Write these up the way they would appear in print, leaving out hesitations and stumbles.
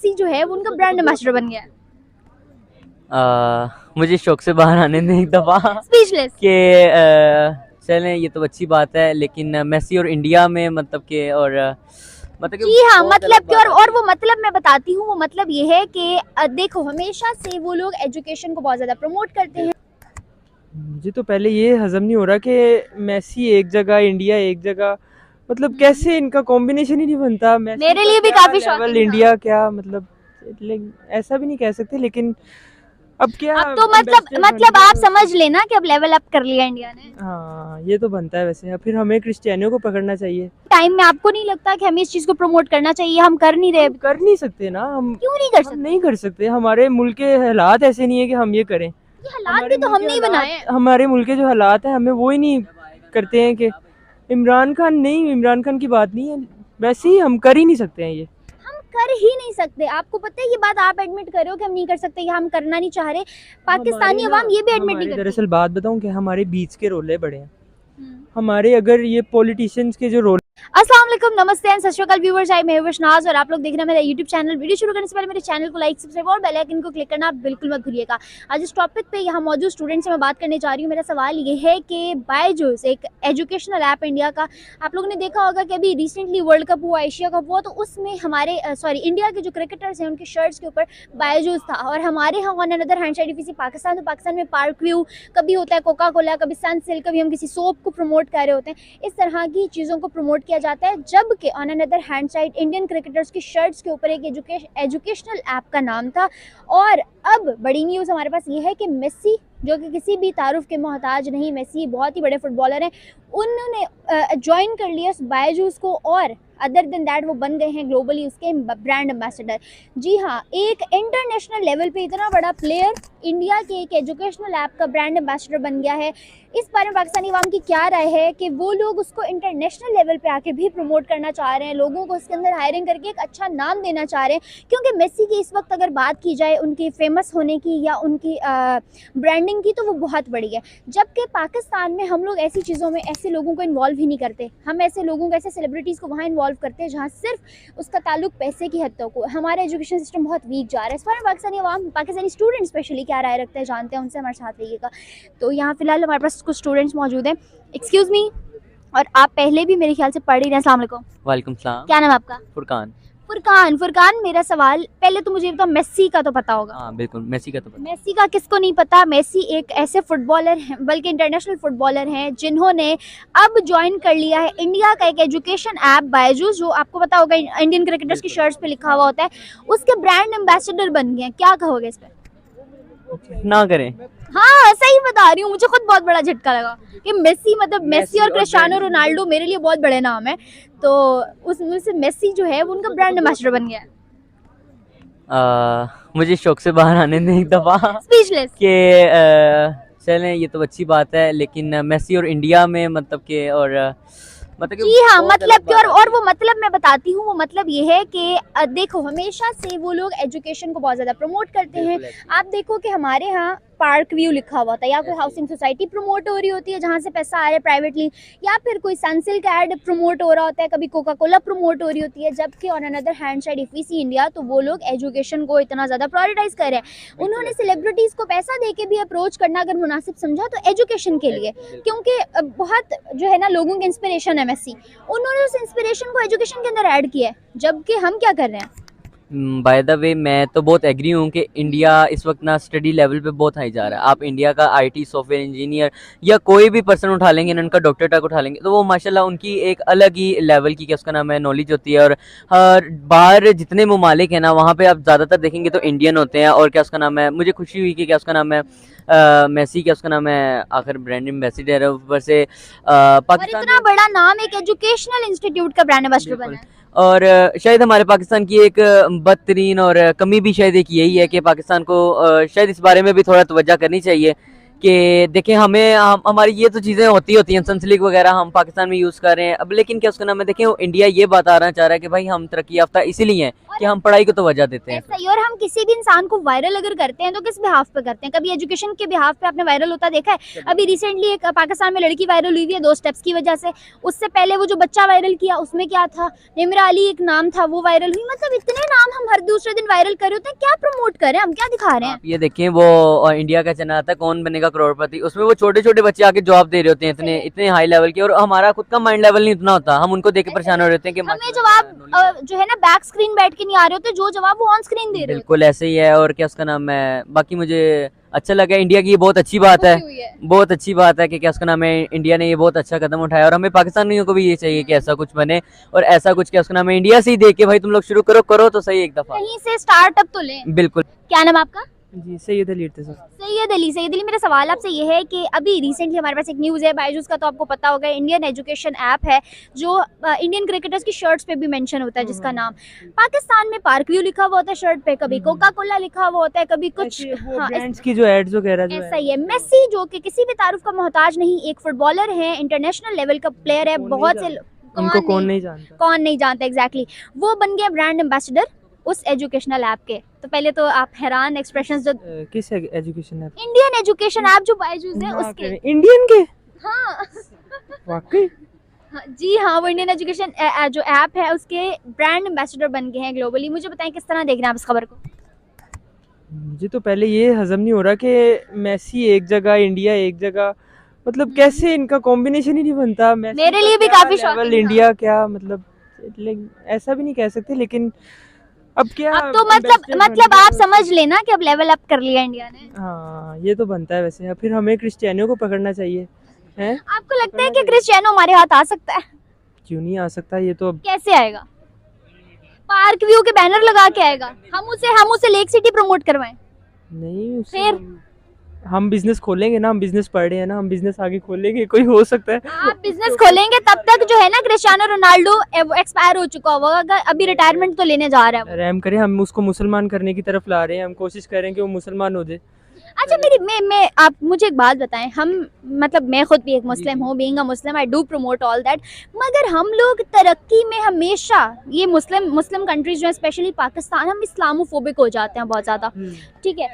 Messi जो है वो उनका ब्रांड एम्बेसडर बन गया है। मुझे शौक से बाहर आने दें एक दफ़ा स्पीचलेस। कि चलें, ये तो अच्छी बात है, लेकिन मेसी और इंडिया में मतलब कि और मतलब कि जी हाँ, बहुत मतलब अलग कि बात और वो मतलब मैं बताती हूँ, वो मतलब ये है कि देखो हमेशा से वो लोग एजुकेशन को बहुत ज्यादा प्रमोट करते हैं। मुझे तो पहले ये हजम नहीं हो रहा कि मेसी एक जगह, इंडिया एक जगह, मतलब कैसे इनका कॉम्बिनेशन ही नहीं बनता। मेसी मेरे का लिए भी क्या काफी लेवल, शॉकिंग था। इंडिया क्या, मतलब ऐसा भी नहीं कह सकते, लेकिन अब क्या अब तो ambassador बन मतलब गए आप तो समझ लेना कि अब लेवल अप कर लिया इंडिया ने। हाँ, ये तो बनता है वैसे। फिर हमें क्रिस्टियानो को पकड़ना चाहिए। टाइम में आपको नहीं लगता कि हमें इस चीज को प्रमोट करना चाहिए? हम कर नहीं रहे हम अभी तक। कर नहीं सकते ना, हम क्यों नहीं कर हम सकते? नहीं कर सकते। हमारे मुल्क के हालात ऐसे नहीं है कि हम ये करें। ये हालात भी तो हमने ही बनाए हैं। हमारे मुल्क के जो हालात हैं, हमें वो ही नहीं करते हैं कि इमरान खान नहीं, इमरान खान की बात नहीं है, वैसे ही हम कर ही नहीं सकते हैं ये। हम कर ही नहीं सकते। आपको पता है ये बात आप एडमिट कर रहे हो कि हम नहीं कर सकते या हम करना नहीं चाह रहे। पाकिस्तानी अवाम ये भी एडमिट नहीं करती। दरअसल बात बताऊं कि हमारे बीच के रोले बड़े हैं। हम्म। हमारे अगर ये पॉलिटिशियंस के जो रोल अस्सलाम वालेकुम, नमस्ते एंड सत श्री अकाल व्यूअर्स, आई मैं विशनाज और आप लोग देख रहे हैं मेरा यूट्यूब चैनल। वीडियो शुरू करने से पहले मेरे चैनल को लाइक, सब्सक्राइब और बेल आइकन को क्लिक करना आप बिल्कुल मत भूलिएगा। आज इस टॉपिक पे यहाँ मौजूद स्टूडेंट से मैं बात करने जा रही हूँ। मेरा सवाल ये है कि बायजूस एक एजुकेशनल ऐप इंडिया का, आप लोगों ने देखा होगा कि अभी रिसेंटली वर्ल्ड कप हुआ, एशिया कप हुआ, तो उसमें हमारे इंडिया के जो क्रिकेटर्स हैं उनके शर्ट्स के ऊपर बायजूस था। और हमारे यहाँ on another hand side if Pakistan, तो पाकिस्तान में पार्क व्यू कभी होता है, कोका कोला, कभी सनसिल्क, कभी हम किसी सोप को प्रमोट कर रहे होते हैं। इस तरह की चीज़ों को प्रमोट किया जाता है, जबकि on another hand side Indian cricketers की शर्ट्स के ऊपर एक एजुकेशनल ऐप का नाम था। और अब बड़ी न्यूज़ हमारे पास ये है कि मेसी, जो कि किसी भी तारुफ के मोहताज नहीं, मेसी बहुत ही बड़े फुटबॉलर हैं, उन्होंने ज्वाइन कर लिया उस बायजूस को और अदर देन दैट वो बन गए हैं ग्लोबली उसके ब्रांड एम्बेसडर। जी हाँ, एक इंटरनेशनल लेवल पे इतना बड़ा प्लेयर इंडिया के एक एजुकेशनल ऐप का ब्रांड एम्बेसडर बन गया है। इस बारे में पाकिस्तानी अवाम की क्या राय है कि वो लोग उसको इंटरनेशनल लेवल पे आके भी प्रमोट करना चाह रहे हैं, लोगों को उसके अंदर हायरिंग करके एक अच्छा नाम देना चाह रहे हैं? क्योंकि मेसी की इस वक्त अगर बात की जाए उनकी फेमस होने की या उनकी ब्रांडिंग की, तो वो बहुत बड़ी है। जबकि पाकिस्तान में हम लोग ऐसी चीज़ों में ऐसे लोगों को इन्वॉल्व ही नहीं करते। हम ऐसे लोगों को, ऐसे सेलिब्रिटीज़ को वहाँ इन्वॉल्व करते हैं जहाँ सिर्फ उसका ताल्लुक पैसे की हद तक हो। हमारा एजुकेशन सिस्टम बहुत वीक जा रहा है। इस बारे में पाकिस्तानी अवाम, पाकिस्तानी स्टूडेंट स्पेशली क्या राय रखते हैं जानते हैं, उनसे हमारे साथ रहिएगा। तो यहाँ फिलहाल हमारे पास कुछ स्टूडेंट्स मौजूद हैं। एक्सक्यूज़ मी, और आप पहले भी मेरे ख्याल से पढ़ ही रहे हैं। अस्सलाम वालेकुम। वालेकुम सलाम। क्या नाम है आपका? फुरकान। फुरकान, मेरा सवाल पहले तो मुझे बताओ, मेसी का तो पता होगा। हाँ बिल्कुल, मेसी का तो पता। मेसी का किसको नहीं पता? मेसी एक ऐसे फुटबॉलर हैं, बल्कि इंटरनेशनल फुटबॉलर हैं, जिन्होंने अब ज्वाइन कर लिया है इंडिया का एक एजुकेशन ऐप बायजूस, जो आपको पता होगा इंडियन क्रिकेटर्स की शर्ट्स पे लिखा हुआ होता है, उसके ब्रांड एम्बेसडर बन गए हैं। क्या कहोगे इस पे? ना करें। हाँ, सही बता रही हूँ, मुझे खुद बहुत बड़ा झटका लगा कि मेसी, मतलब मेसी और क्रिस्टियानो रोनाल्डो मेरे लिए बहुत बड़े नाम है, तो उसमें से मेसी जो है वो उनका ब्रांड एम्बेसडर बन गया है। मुझे शौक से बाहर आने दें एक दफ़ा स्पीचलेस। कि चलें, ये तो अच्छी बात है, लेकिन मेसी और इंडिया में मतलब कि और मतलब कि जी हाँ, बहुत मतलब अलग कि बात है। और वो मतलब मैं बताती हूँ, वो मतलब ये है कि देखो हमेशा से वो लोग एजुकेशन को बहुत ज़्यादा प्रमोट करते हैं। आप देखो कि हमारे यहाँ पार्क व्यू लिखा हुआ था, या कोई हाउसिंग सोसाइटी प्रमोट हो रही होती है जहाँ से पैसा आ रहा है प्राइवेटली, या फिर कोई सनसिल्क ऐड प्रमोट हो रहा होता है, कभी कोका कोला प्रमोट हो रही होती है। जबकि on another hand side if we see India, तो वो लोग एजुकेशन को इतना ज़्यादा प्रायोरिटाइज कर रहे हैं। उन्होंने सेलिब्रिटीज़ को पैसा दे के भी अप्रोच करना अगर मुनासिब समझा तो एजुकेशन के लिए, क्योंकि बहुत जो है ना लोगों की इंस्पिरेशन है मेसी, उन्होंने उस इंस्पिरेशन को एजुकेशन के अंदर ऐड किया है। जबकि हम क्या कर रहे हैं? बाय द वे, मैं तो बहुत एग्री हूँ कि इंडिया इस वक्त ना स्टडी लेवल पे बहुत हाई जा रहा है। आप इंडिया का आईटी सॉफ्टवेयर इंजीनियर या कोई भी पर्सन उठा लेंगे ना, उनका डॉक्टर तक उठा लेंगे, तो वो माशाल्लाह उनकी एक अलग ही लेवल की, क्या उसका नाम है, नॉलेज होती है। और हर बाहर जितने ममालिक हैं ना, वहाँ पे आप ज़्यादातर देखेंगे तो इंडियन होते हैं। और क्या उसका नाम है, मुझे खुशी हुई कि क्या उसका नाम है, मेसी, क्या उसका नाम है, आखिर ब्रांड एम्बेसडर है, ऊपर से और पाकिस्तान इतना बड़ा नाम एक एजुकेशनल इंस्टीट्यूट का ब्रांड एम्बेसडर बना है। और शायद हमारे पाकिस्तान की एक बदतरीन और कमी भी शायद एक यही है कि पाकिस्तान को शायद इस बारे में भी थोड़ा तवज्जो करनी चाहिए कि देखिए हमारी ये तो चीज़ें होती हैं, सनसिल्क वगैरह हम पाकिस्तान में यूज़ कर रहे हैं अब, लेकिन क्या उसका नाम है, देखिए इंडिया ये बताना चाह रहा है कि भाई हम तरक्की याफ्ता इसीलिए हैं कि हम पढ़ाई को तवज्जो देते हैं। ऐसा ही, और हम किसी भी इंसान को वायरल अगर करते हैं तो किस बिहाफ पे करते हैं? कभी एजुकेशन के बिहाफ पे आपने वायरल होता देखा है? अभी रिसेंटली एक पाकिस्तान में लड़की वायरल हुई है 2 स्टेप्स की वजह से। उससे पहले वो जो बच्चा वायरल किया उसमें क्या था, निमरा अली एक नाम था, वो वायरल हुई। मतलब इतने नाम हम हर दूसरे दिन वायरल कर रहे होते हैं, क्या प्रमोट कर रहे हैं हम, क्या दिखा रहे हैं? आप ये देखें वो इंडिया का चैनल आता है कौन बनेगा करोड़पति, उसमें वो छोटे छोटे बच्चे आके जवाब दे रहे होते हैं इतने इतने हाई लेवल के, और हमारा खुद का माइंड लेवल नहीं इतना होता, हम उनको देख के परेशान हो रहे होते हैं कि हमें जवाब जो है ना बैक स्क्रीन बैठ के नहीं आ रहे होते, जो जवाब वो ऑन स्क्रीन दे रहे होते बिल्कुल ऐसे ही है। और क्या उसका नाम है, बाकी मुझे अच्छा लगा इंडिया की, ये बहुत अच्छी बात है, बहुत अच्छी बात है कि क्या उसका नाम है, इंडिया ने ये बहुत अच्छा कदम उठाया और हमें पाकिस्तानियों को भी ये चाहिए कि ऐसा कुछ बने, और ऐसा कुछ क्या उसका नाम है इंडिया से ही देख के भाई तुम लोग शुरू करो तो सही एक दफा, कहीं से स्टार्टअप तो लें। बिल्कुल। क्या नाम आपका? जी सैयद अली इर्तिज़ा। सैयद अली, मेरा सवाल आपसे ये है कि अभी रिसेंटली हमारे पास एक न्यूज़ है, बायजूस का तो आपको पता होगा, इंडियन एजुकेशन ऐप है जो इंडियन क्रिकेटर्स की शर्ट्स पे भी मेंशन होता है, जिसका नाम पाकिस्तान में पार्क व्यू लिखा हुआ होता है शर्ट पे, कभी कोका कोला लिखा हुआ होता है, कभी कुछ हाँ, ब्रांड्स की जो एड्स वगैरह जो ऐसा ही है। मेसी जो कि किसी भी तारुफ का मोहताज नहीं, एक फुटबॉलर है, इंटरनेशनल लेवल का प्लेयर है, बहुत से उनको कौन नहीं जानता, कौन नहीं जानता एग्जैक्टली। वो बन गया ब्रांड एम्बेसडर उस एजुकेशनल ऐप के। तो पहले तो आप हैरान, एक्सप्रेशंस जो किस education app? Indian education app जो बायजूस है उसके। इंडियन के? हाँ वाकई? हाँ, जी हाँ, वो इंडियन एजुकेशन जो ऐप है उसके ब्रांड एम्बेसडर बन गए हैं ग्लोबली। मुझे बताएं किस तरह देख रहे हैं आप इस खबर को? मुझे तो पहले ये हजम नहीं हो रहा कि मेसी एक जगह, इंडिया एक जगह, मतलब कैसे इनका कॉम्बिनेशन ही नहीं बनता। मेरे लिए भी काफी शॉकिंग था। इंडिया क्या मतलब, ऐसा भी नहीं कह सकते, लेकिन अब क्या, अब तो मतलब आप समझ लेना कि अब लेवल अप कर लिया इंडिया ने। हाँ ये तो बनता है वैसे। फिर हमें क्रिस्टियानो को पकड़ना चाहिए है। आपको लगता है कि क्रिस्टियानो हमारे हाथ आ सकता है? क्यों नहीं आ सकता, ये तो अब कैसे आएगा? पार्क व्यू के बैनर लगा के आएगा, हम उसे लेक सिटी प्रमोट करवाएं? नहीं, फिर हम बिजनेस खोलेंगे ना, हम बिजनेस पढ़ रहे हैं ना, हम बिजनेस आगे खोलेंगे, कोई हो सकता है। आप बिजनेस खोलेंगे तब तक जो है ना क्रिस्टियानो रोनाल्डो एक्सपायर हो चुका होगा, अभी रिटायरमेंट तो लेने जा रहा है। रहम करें, हम उसको मुसलमान करने की तरफ ला रहे हैं, हम कोशिश करें कि वो मुसलमान हो जाए। अच्छा मैं आप मुझे एक बात बताएं, हम मतलब मैं खुद भी एक मुस्लिम हूँ, being a Muslim I do promote all that, मगर हम लोग तरक्की में हमेशा ये मुस्लिम कंट्रीज जो है स्पेशली पाकिस्तान, हम इस्लामोफोबिक हो जाते हैं बहुत ज़्यादा। ठीक है,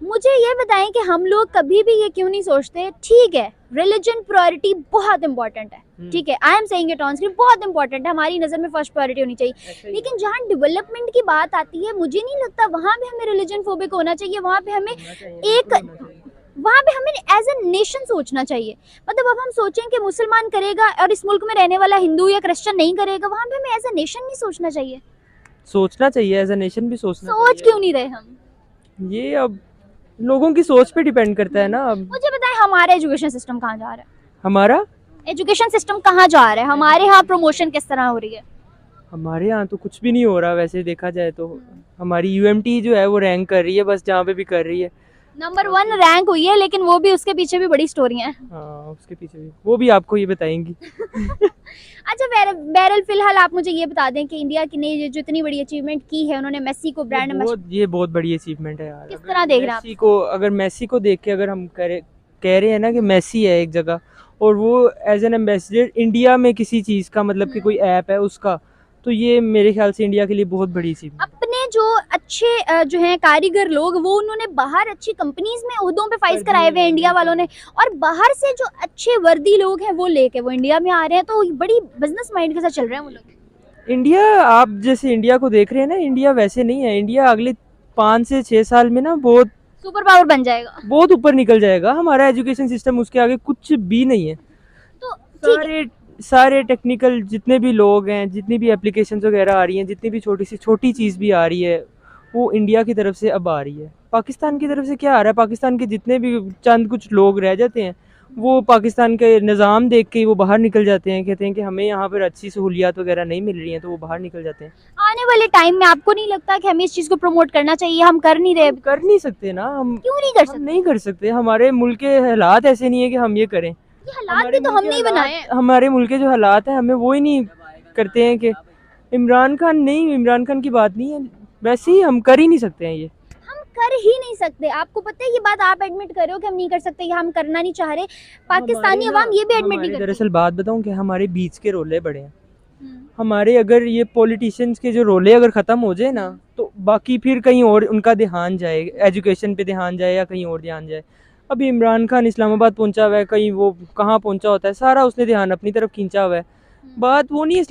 मुझे ये बताएं कि हम लोग कभी भी ये क्यों नहीं सोचते, ठीक है रिलीजन प्रायोरिटी बहुत इंपॉर्टेंट है, ठीक है, I am saying it on screen, बहुत इंपॉर्टेंट है, हमारी नज़र में फर्स्ट प्रायोरिटी होनी चाहिए, लेकिन जहाँ डेवलपमेंट की बात आती है मुझे नहीं लगता वहाँ पे हमें रिलीजन फोबिक होना चाहिए। वहाँ पे हमें एज ए नेशन सोचना चाहिए। मतलब अब हम सोचें कि मुसलमान करेगा और इस मुल्क में रहने वाला हिंदू या क्रिश्चियन नहीं करेगा, वहाँ पे हमें एज ए नेशन नहीं सोचना चाहिए? सोचना चाहिए, एज ए नेशन भी सोचना सोच क्यों नहीं रहे हम? ये अब लोगों की सोच पे डिपेंड करता है ना। अब मुझे बताएं हमारा एजुकेशन सिस्टम कहाँ जा रहा है? हमारा एजुकेशन सिस्टम कहाँ जा रहा है? हमारे यहाँ प्रमोशन किस तरह हो रही है? हमारे यहाँ तो कुछ भी नहीं हो रहा वैसे देखा जाए तो। हमारी यूएमटी जो है वो रैंक कर रही है, बस जहाँ पे भी कर रही है। नंबर 1 रैंक हुई है, लेकिन वो भी उसके पीछे भी बड़ी स्टोरियां हैं। हाँ उसके पीछे भी, वो भी आपको ये बताएंगी। अच्छा बैरल फिलहाल आप मुझे ये बता दें कि इंडिया की ने जो इतनी बड़ी अचीवमेंट की है, उन्होंने मेसी को ब्रांड ये बहुत बड़ी अचीवमेंट है यार। किस तरह देख रहे हैं आप? मेसी को देख के अगर हम कह रहे हैं ना कि मेसी है एक जगह, और वो एज एन एम्बेसडर इंडिया में किसी चीज़ का, मतलब कि कोई ऐप है उसका, तो ये मेरे ख्याल से इंडिया के लिए बहुत बड़ी अचीवमेंट। अपने जो अच्छे जो हैं कारीगर लोग, वो उन्होंने बाहर अच्छी कंपनीज में ओहदों पे फाइज कराए हुए हैं इंडिया वालों ने, और बाहर से जो अच्छे वर्दी लोग हैं वो लेके वो इंडिया में आ रहे हैं, तो बड़ी बिजनेस माइंड के साथ चल रहे हैं वो लोग। इंडिया, आप जैसे इंडिया को देख रहे हैं ना, इंडिया वैसे नहीं है। इंडिया अगले 5 से 6 साल में ना बहुत सुपर पावर बन जाएगा, बहुत ऊपर निकल जाएगा। हमारा एजुकेशन सिस्टम उसके आगे कुछ भी नहीं है। तो सारे टेक्निकल जितने भी लोग हैं, जितनी भी एप्लीकेशंस वगैरह आ रही हैं, जितनी भी छोटी से छोटी चीज़ भी आ रही है, वो इंडिया की तरफ से अब आ रही है। पाकिस्तान की तरफ से क्या आ रहा है? पाकिस्तान के जितने भी चंद कुछ लोग रह जाते हैं, वो पाकिस्तान के निज़ाम देख के वो बाहर निकल जाते हैं, कहते हैं कि हमें यहाँ पर अच्छी सहूलियात वगैरह नहीं मिल रही हैं, तो वो बाहर निकल जाते हैं। आने वाले टाइम में आपको नहीं लगता कि हमें इस चीज़ को प्रमोट करना चाहिए? हम कर नहीं रहे। कर नहीं सकते ना हम। क्यों नहीं कर सकते? नहीं कर सकते, हमारे मुल्क के हालात ऐसे नहीं है कि हम ये करें। ये हालात भी तो हमने ही बनाए हैं। हमारे मुल्क के जो हालात हैं, हमें वो ही नहीं करते हैं कि इमरान खान की बात नहीं है, वैसे ही हम कर ही नहीं सकते हैं ये। हम कर ही नहीं सकते। आपको पता है ये बात, आप एडमिट कर रहे हो कि हम नहीं कर सकते या हम करना नहीं चाह रहे, पाकिस्तानी अवाम ये भी एडमिट नहीं करती। दरअसल बात बताऊं कि हमारे बीच के रोले बड़े हैं। हम्म। हमारे अगर ये पॉलिटिशियंस के जो रोले अगर ख़त्म हो जाए ना, तो बाकी फिर कहीं और उनका ध्यान जाए, एजुकेशन पे ध्यान जाए या कहीं और ध्यान जाए। अभी इमरान खान इस्लामाबाद पहुंचा हुआ है, कहीं वो कहाँ पहुंचा होता है, सारा उसने ध्यान अपनी तरफ खींचा हुआ है। बात वो नहीं,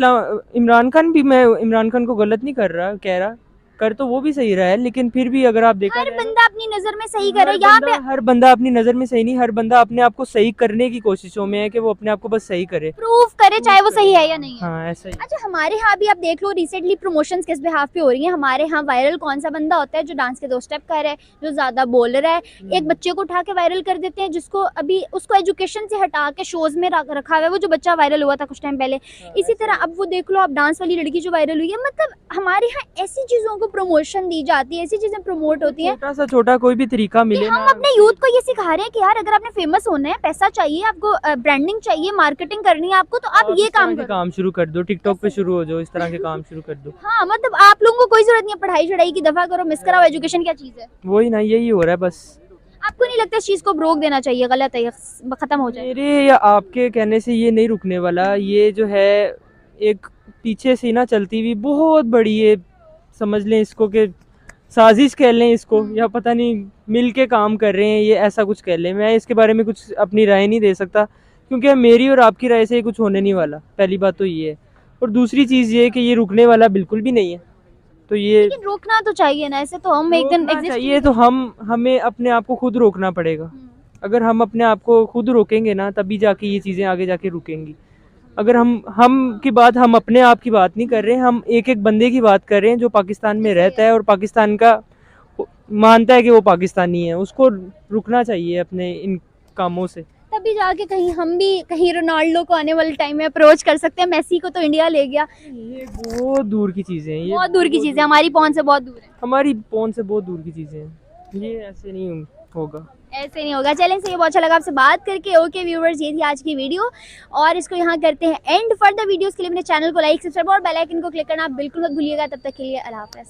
इमरान खान भी, मैं इमरान खान को गलत नहीं कर रहा, कह रहा कर तो वो भी सही रहा है, लेकिन फिर भी अगर आप देखा हर जाए ना, बंदा अपनी नजर में सही करे यहाँ पे। हर बंदा अपनी नज़र में सही नहीं, हर बंदा अपने आप को सही करने की कोशिशों में है कि वो अपने आप को बस सही करे, प्रूफ करे चाहे वो सही है या नहीं है। हाँ ऐसा ही। अच्छा, हमारे यहाँ भी आप देख लो, रिसेंटली प्रमोशंस किस बिहाफ पे हो रही है। हमारे यहाँ वायरल कौन सा बंदा होता है जो डांस के 2 स्टेप कर रहा है, जो ज्यादा बोल रहा है। एक बच्चे को उठा के वायरल कर देते हैं, जिसको अभी उसको एजुकेशन से हटा के शोज में रखा हुआ है, वो जो बच्चा वायरल हुआ था कुछ टाइम पहले। इसी तरह अब वो देख लो, अब डांस वाली लड़की जो वायरल हुई है। मतलब हमारे यहाँ ऐसी चीजों को प्रमोशन दी जाती है, ऐसी चीजें प्रमोट होती हैं छोटा सा छोटा कोई भी तरीका कि मिले हम ना, अपने यूथ को ये सिखा रहे हैं कि यार अगर आपने फेमस होना है, पैसा चाहिए आपको, ब्रांडिंग चाहिए, मार्केटिंग करनी है आपको, तो आप ये इस तरह काम के करो। काम शुरू कर दो, टिकटॉक पे शुरू हो जाओ, इस तरह के काम शुरू कर दो। हाँ, मतलब आप लोगों को कोई जरूरत नहीं है पढ़ाई चढ़ाई की, दफा करो, मिस कराओ। एजुकेशन क्या चीज है? वही ना, यही हो रहा है बस। आपको नहीं लगता इस चीज को ब्रोक देना चाहिए? गलत है ये, खत्म हो जाए। मेरे या आपके कहने से ये नहीं रुकने वाला। ये जो है एक पीछे से ना चलती हुई बहुत बड़ी, ये समझ लें इसको कि साजिश कह लें इसको, या पता नहीं मिल के काम कर रहे हैं, ये ऐसा कुछ कह लें। मैं इसके बारे में कुछ अपनी राय नहीं दे सकता, क्योंकि मेरी और आपकी राय से ये कुछ होने नहीं वाला। पहली बात तो ये है, और दूसरी चीज़ ये है कि ये रुकने वाला बिल्कुल भी नहीं है। तो ये लेकिन रोकना तो चाहिए ना, ऐसे तो हम एक दिन रोकना एग्जिस्ट चाहिए, तो हमें अपने आप को खुद रोकना पड़ेगा। अगर हम अपने आप को खुद रोकेंगे ना, तभी जाके ये चीज़ें आगे जाके रुकेंगी। अगर हम की बात, हम अपने आप की बात नहीं कर रहे हैं, हम एक एक बंदे की बात कर रहे हैं जो पाकिस्तान में रहता है और पाकिस्तान का मानता है कि वो पाकिस्तानी है। उसको रुकना चाहिए अपने इन कामों से, तभी जाके कहीं हम भी कहीं रोनाल्डो को आने वाले टाइम में अप्रोच कर सकते हैं। मेसी को तो इंडिया ले गया, ये बहुत दूर की चीज़ें हैं, ये बहुत दूर की चीज है, हमारी पहुंच से बहुत दूर है। हमारी पहुंच से बहुत दूर की चीज़ें हैं। ये ऐसे नहीं होगा, ऐसे नहीं होगा। चलें, से ये बहुत अच्छा लगा आपसे बात करके। ओके व्यूवर्स, ये थी आज की वीडियो और इसको यहाँ करते हैं एंड। फर्दर वीडियोस के लिए मेरे चैनल को लाइक, सब्सक्राइब और बेल आइकन को क्लिक करना आप बिल्कुल मत भूलिएगा। तब तक के लिए अल्लाह हाफ़िज़।